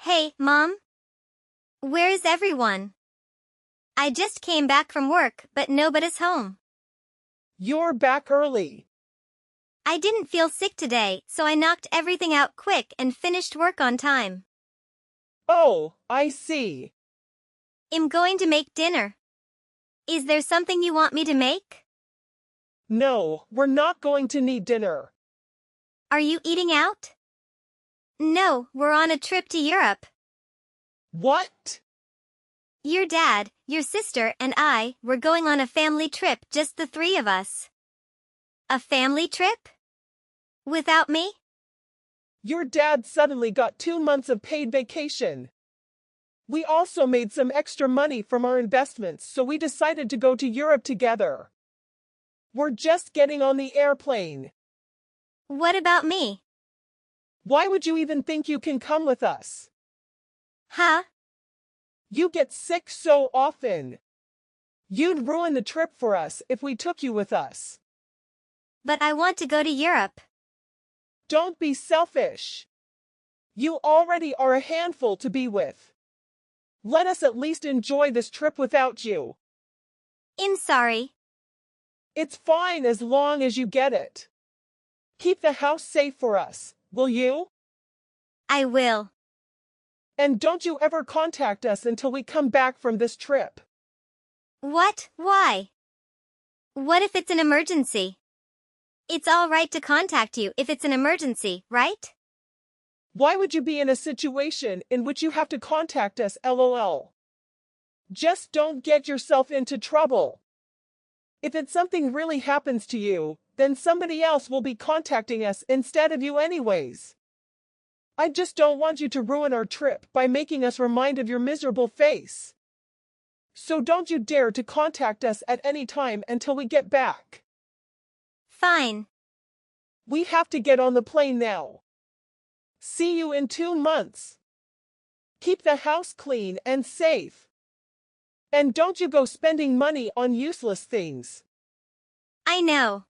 Hey, Mom? Where is everyone? I just came back from work, but nobody's home. You're back early. I didn't feel sick today, so I knocked everything out quick and finished work on time. Oh, I see. I'm going to make dinner. Is there something you want me to make? No, we're not going to need dinner. Are you eating out? No, we're on a trip to Europe. What? Your dad, your sister, and I, we're going on a family trip, just the three of us. A family trip? Without me? Your dad suddenly got 2 months of paid vacation. We also made some extra money from our investments, so we decided to go to Europe together. We're just getting on the airplane. What about me? Why would you even think you can come with us? Huh? You get sick so often. You'd ruin the trip for us if we took you with us. But I want to go to Europe. Don't be selfish. You already are a handful to be with. Let us at least enjoy this trip without you. I'm sorry. It's fine as long as you get it. Keep the house safe for us, will you? I will. And don't you ever contact us until we come back from this trip. What? Why? What if it's an emergency? It's all right to contact you if it's an emergency, right? Why would you be in a situation in which you have to contact us, lol? Just don't get yourself into trouble. If it's something really happens to you, then somebody else will be contacting us instead of you anyways. I just don't want you to ruin our trip by making us remind of your miserable face. So don't you dare to contact us at any time until we get back. Fine. We have to get on the plane now. See you in 2 months. Keep the house clean and safe. And don't you go spending money on useless things. I know.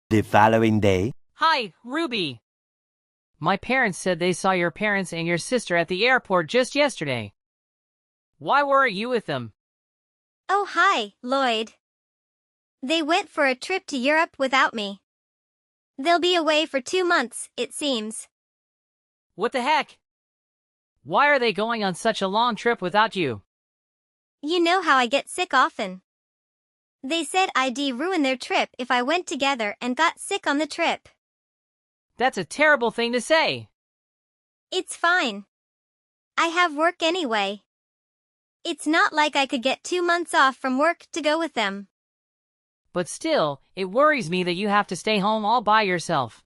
The following day. Hi, Ruby. My parents said they saw your parents and your sister at the airport just yesterday. Why weren't you with them? Oh, hi, Lloyd. They went for a trip to Europe without me. They'll be away for 2 months, it seems. What the heck? Why are they going on such a long trip without you? You know how I get sick often. They said I'd ruin their trip if I went together and got sick on the trip. That's a terrible thing to say. It's fine. I have work anyway. It's not like I could get 2 months off from work to go with them. But still, it worries me that you have to stay home all by yourself.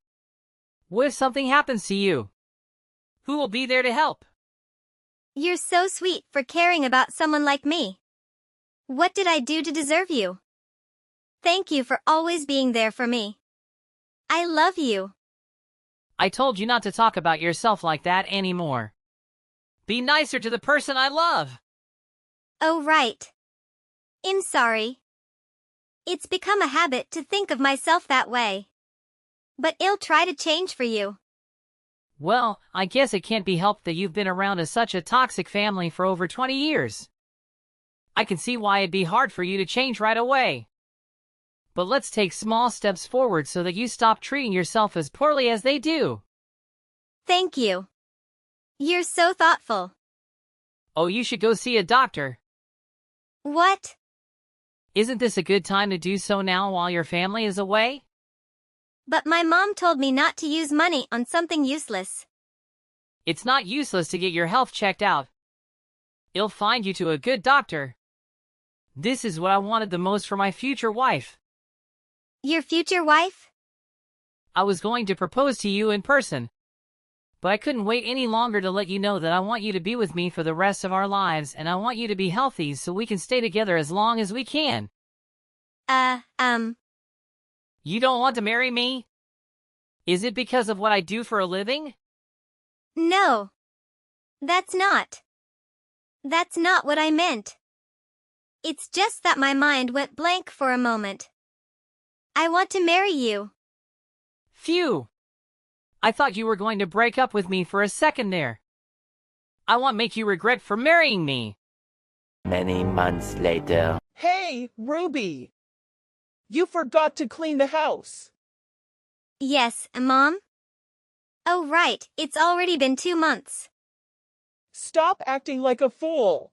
What if something happens to you? Who will be there to help? You're so sweet for caring about someone like me. What did I do to deserve you? Thank you for always being there for me. I love you. I told you not to talk about yourself like that anymore. Be nicer to the person I love. Oh, right. I'm sorry. It's become a habit to think of myself that way. But I'll try to change for you. Well, I guess it can't be helped that you've been around such a toxic family for over 20 years. I can see why it'd be hard for you to change right away. But let's take small steps forward so that you stop treating yourself as poorly as they do. Thank you. You're so thoughtful. Oh, you should go see a doctor. What? Isn't this a good time to do so now while your family is away? But my mom told me not to use money on something useless. It's not useless to get your health checked out. It'll find you to a good doctor. This is what I wanted the most for my future wife. Your future wife? I was going to propose to you in person. But I couldn't wait any longer to let you know that I want you to be with me for the rest of our lives, and I want you to be healthy so we can stay together as long as we can. You don't want to marry me? Is it because of what I do for a living? No. That's not what I meant. It's just that my mind went blank for a moment. I want to marry you. Phew. I thought you were going to break up with me for a second there. I won't make you regret for marrying me. Many months later. Hey, Ruby! You forgot to clean the house. Yes, Mom? Oh right, it's already been 2 months. Stop acting like a fool.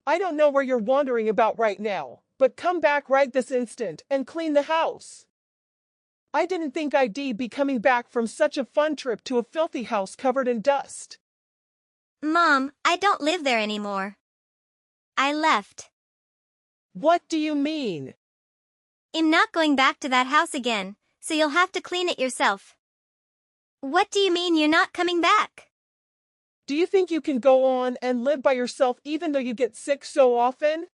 I don't know where you're wandering about right now, but come back right this instant and clean the house. I didn't think I'd be coming back from such a fun trip to a filthy house covered in dust. Mom, I don't live there anymore. I left. What do you mean? I'm not going back to that house again, so you'll have to clean it yourself. What do you mean you're not coming back? Do you think you can go on and live by yourself even though you get sick so often?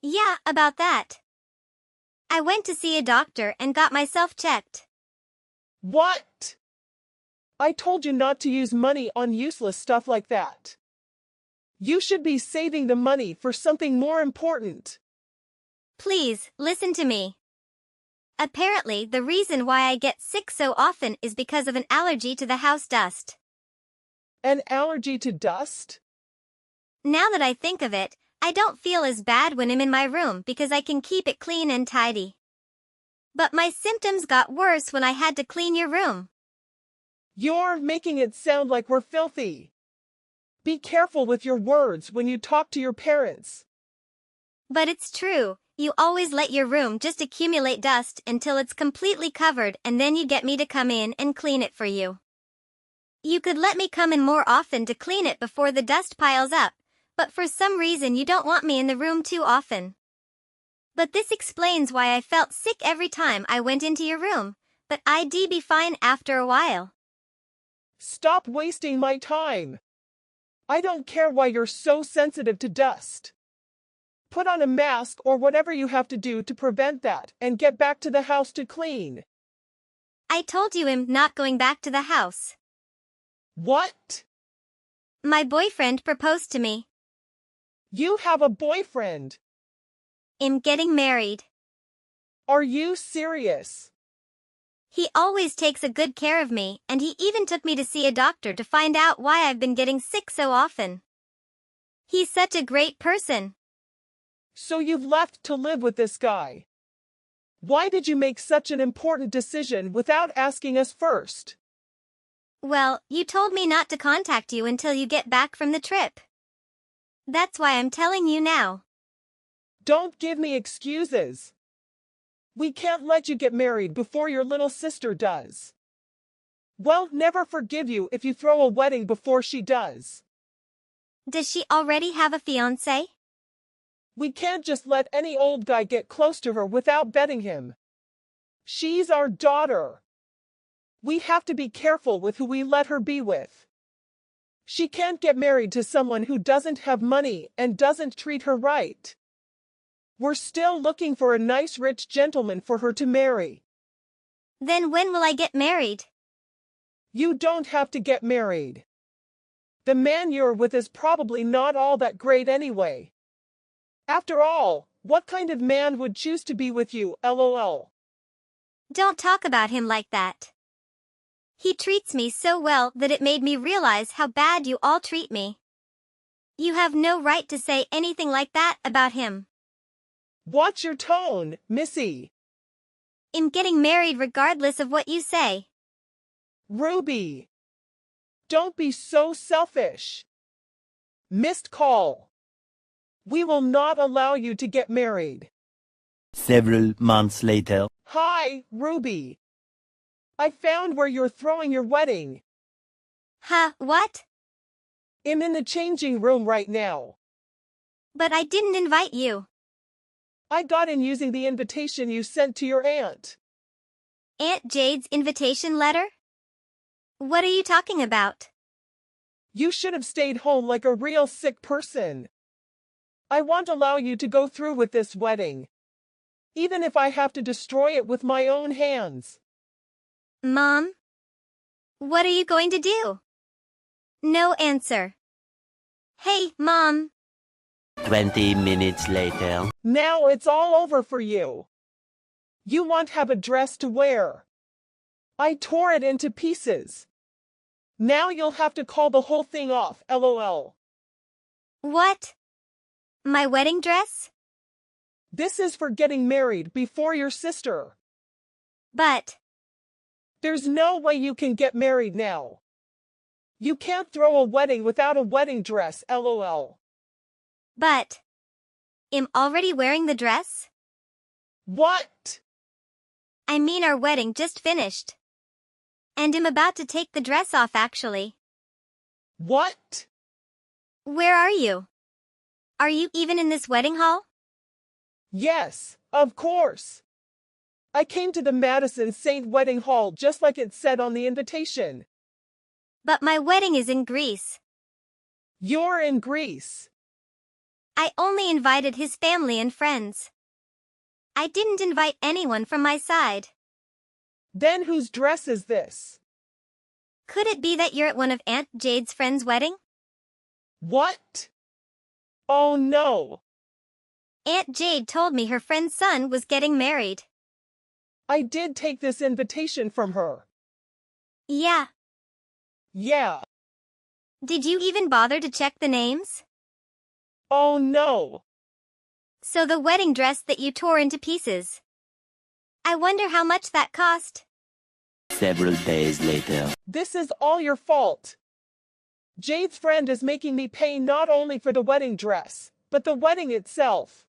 Yeah, about that. I went to see a doctor and got myself checked. What? I told you not to use money on useless stuff like that. You should be saving the money for something more important. Please, listen to me. Apparently, the reason why I get sick so often is because of an allergy to the house dust. An allergy to dust? Now that I think of it, I don't feel as bad when I'm in my room because I can keep it clean and tidy. But my symptoms got worse when I had to clean your room. You're making it sound like we're filthy. Be careful with your words when you talk to your parents. But it's true, you always let your room just accumulate dust until it's completely covered and then you get me to come in and clean it for you. You could let me come in more often to clean it before the dust piles up, but for some reason you don't want me in the room too often. But this explains why I felt sick every time I went into your room, but I'd be fine after a while. Stop wasting my time. I don't care why you're so sensitive to dust. Put on a mask or whatever you have to do to prevent that and get back to the house to clean. I told you I'm not going back to the house. What? My boyfriend proposed to me. You have a boyfriend. I'm getting married. Are you serious? He always takes a good care of me, and he even took me to see a doctor to find out why I've been getting sick so often. He's such a great person. So you've left to live with this guy. Why did you make such an important decision without asking us first? Well, you told me not to contact you until you get back from the trip. That's why I'm telling you now. Don't give me excuses. We can't let you get married before your little sister does. We'll never forgive you if you throw a wedding before she does. Does she already have a fiancé? We can't just let any old guy get close to her without vetting him. She's our daughter. We have to be careful with who we let her be with. She can't get married to someone who doesn't have money and doesn't treat her right. We're still looking for a nice rich gentleman for her to marry. Then when will I get married? You don't have to get married. The man you're with is probably not all that great anyway. After all, what kind of man would choose to be with you, lol? Don't talk about him like that. He treats me so well that it made me realize how bad you all treat me. You have no right to say anything like that about him. Watch your tone, Missy. I'm getting married regardless of what you say. Ruby. Don't be so selfish. Missed call. We will not allow you to get married. Several months later. Hi, Ruby. I found where you're throwing your wedding. Huh, what? I'm in the changing room right now. But I didn't invite you. I got in using the invitation you sent to your aunt. Aunt Jade's invitation letter? What are you talking about? You should have stayed home like a real sick person. I won't allow you to go through with this wedding. Even if I have to destroy it with my own hands. Mom? What are you going to do? No answer. Hey, Mom. 20 minutes later. Now it's all over for you. You won't have a dress to wear. I tore it into pieces. Now you'll have to call the whole thing off, lol. What? My wedding dress? This is for getting married before your sister. But, There's no way you can get married now. You can't throw a wedding without a wedding dress, lol. but, I'm already wearing the dress? What? I mean our wedding just finished. And I'm about to take the dress off actually. What? Where are you? Are you even in this wedding hall? Yes, of course. I came to the Madison St. Wedding Hall just like it said on the invitation. But my wedding is in Greece. You're in Greece. I only invited his family and friends. I didn't invite anyone from my side. Then whose dress is this? Could it be that you're at one of Aunt Jade's friends' wedding? What? Oh no. Aunt Jade told me her friend's son was getting married. I did take this invitation from her. Yeah. Yeah. Did you even bother to check the names? Oh no. So the wedding dress that you tore into pieces. I wonder how much that cost. Several days later. This is all your fault. Jade's friend is making me pay not only for the wedding dress, but the wedding itself.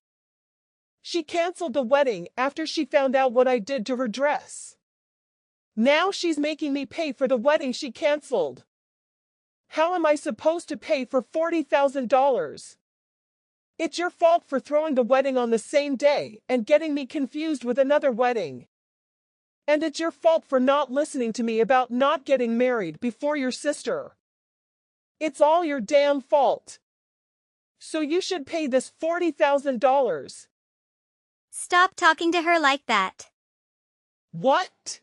She canceled the wedding after she found out what I did to her dress. Now she's making me pay for the wedding she canceled. How am I supposed to pay for $40,000? It's your fault for throwing the wedding on the same day and getting me confused with another wedding. And it's your fault for not listening to me about not getting married before your sister. It's all your damn fault. So you should pay this $40,000. Stop talking to her like that. What?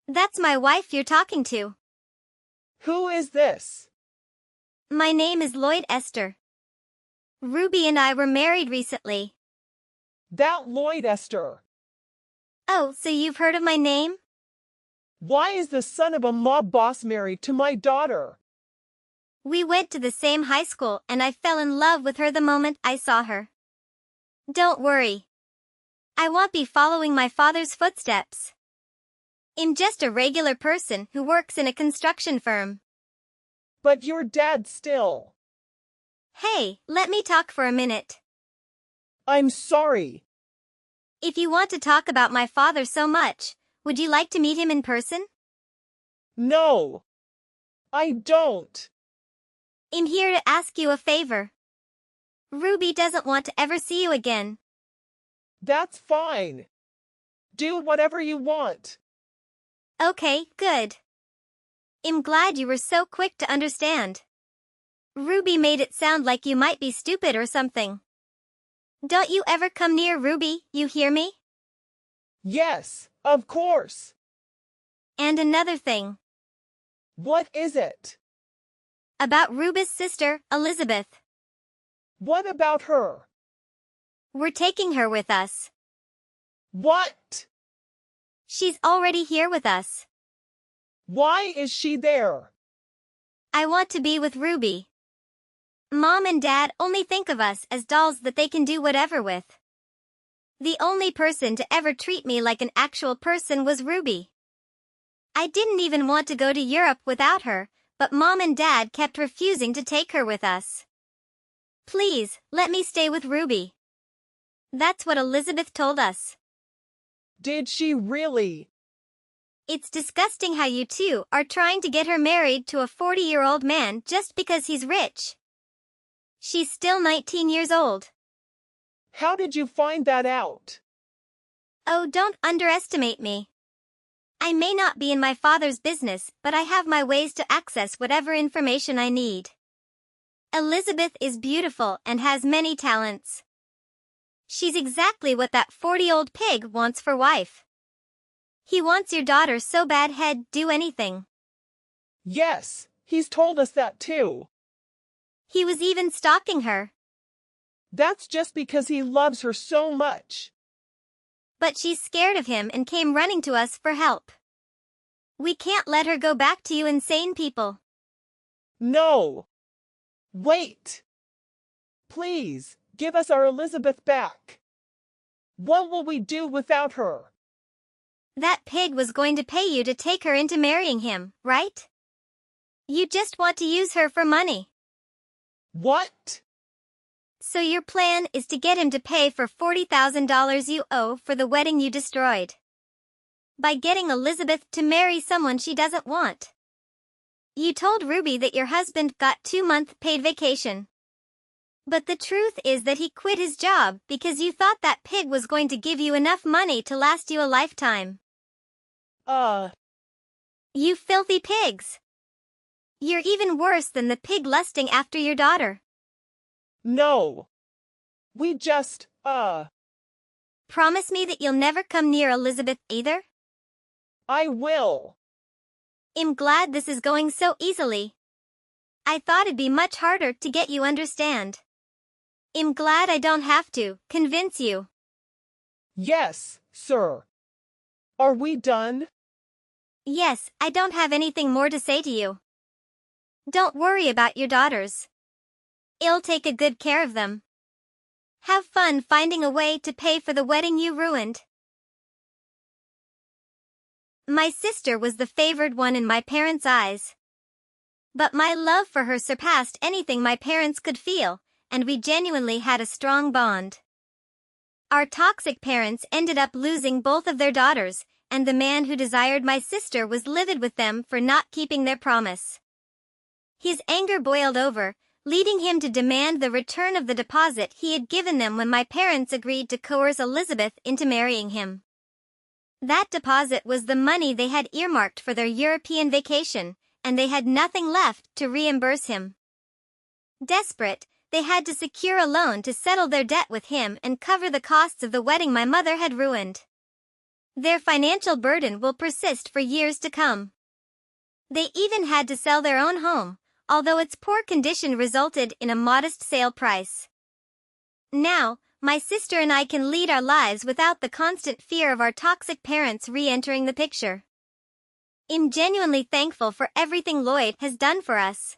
That's my wife you're talking to. Who is this? My name is Lloyd Esther. Ruby and I were married recently. That Lloyd Esther. Oh, so you've heard of my name? Why is the son of a mob boss married to my daughter? We went to the same high school and I fell in love with her the moment I saw her. Don't worry. I won't be following my father's footsteps. I'm just a regular person who works in a construction firm. But your dad still. Hey, let me talk for a minute. I'm sorry. If you want to talk about my father so much, would you like to meet him in person? No. I don't. I'm here to ask you a favor. Ruby doesn't want to ever see you again. That's fine. Do whatever you want. Okay, good. I'm glad you were so quick to understand. Ruby made it sound like you might be stupid or something. Don't you ever come near Ruby, you hear me? Yes, of course. And another thing. What is it? About Ruby's sister, Elizabeth. What about her? We're taking her with us. What? She's already here with us. Why is she there? I want to be with Ruby. Mom and Dad only think of us as dolls that they can do whatever with. The only person to ever treat me like an actual person was Ruby. I didn't even want to go to Europe without her, but Mom and Dad kept refusing to take her with us. Please, let me stay with Ruby. That's what Elizabeth told us. Did she really? It's disgusting how you two are trying to get her married to a 40-year-old man just because he's rich. She's still 19 years old. How did you find that out? Oh, don't underestimate me. I may not be in my father's business, but I have my ways to access whatever information I need. Elizabeth is beautiful and has many talents. She's exactly what that 40-year-old pig wants for wife. He wants your daughter so bad he'd do anything. Yes, he's told us that too. He was even stalking her. That's just because he loves her so much. But she's scared of him and came running to us for help. We can't let her go back to you insane people. No. Wait. Please, give us our Elizabeth back. What will we do without her? That pig was going to pay you to take her into marrying him, right? You just want to use her for money. What? So your plan is to get him to pay for $40,000 you owe for the wedding you destroyed. By getting Elizabeth to marry someone she doesn't want. You told Ruby that your husband got 2-month paid vacation. But the truth is that he quit his job because you thought that pig was going to give you enough money to last you a lifetime. You filthy pigs. You're even worse than the pig lusting after your daughter. No. We just, Promise me that you'll never come near Elizabeth either? I will. I'm glad this is going so easily. I thought it'd be much harder to get you understand. I'm glad I don't have to convince you. Yes, sir. Are we done? Yes, I don't have anything more to say to you. Don't worry about your daughters. I'll take a good care of them. Have fun finding a way to pay for the wedding you ruined. My sister was the favored one in my parents' eyes. But my love for her surpassed anything my parents could feel, and we genuinely had a strong bond. Our toxic parents ended up losing both of their daughters, and the man who desired my sister was livid with them for not keeping their promise. His anger boiled over, leading him to demand the return of the deposit he had given them when my parents agreed to coerce Elizabeth into marrying him. That deposit was the money they had earmarked for their European vacation, and they had nothing left to reimburse him. Desperate, they had to secure a loan to settle their debt with him and cover the costs of the wedding my mother had ruined. Their financial burden will persist for years to come. They even had to sell their own home, although its poor condition resulted in a modest sale price. Now, my sister and I can lead our lives without the constant fear of our toxic parents re-entering the picture. I'm genuinely thankful for everything Lloyd has done for us.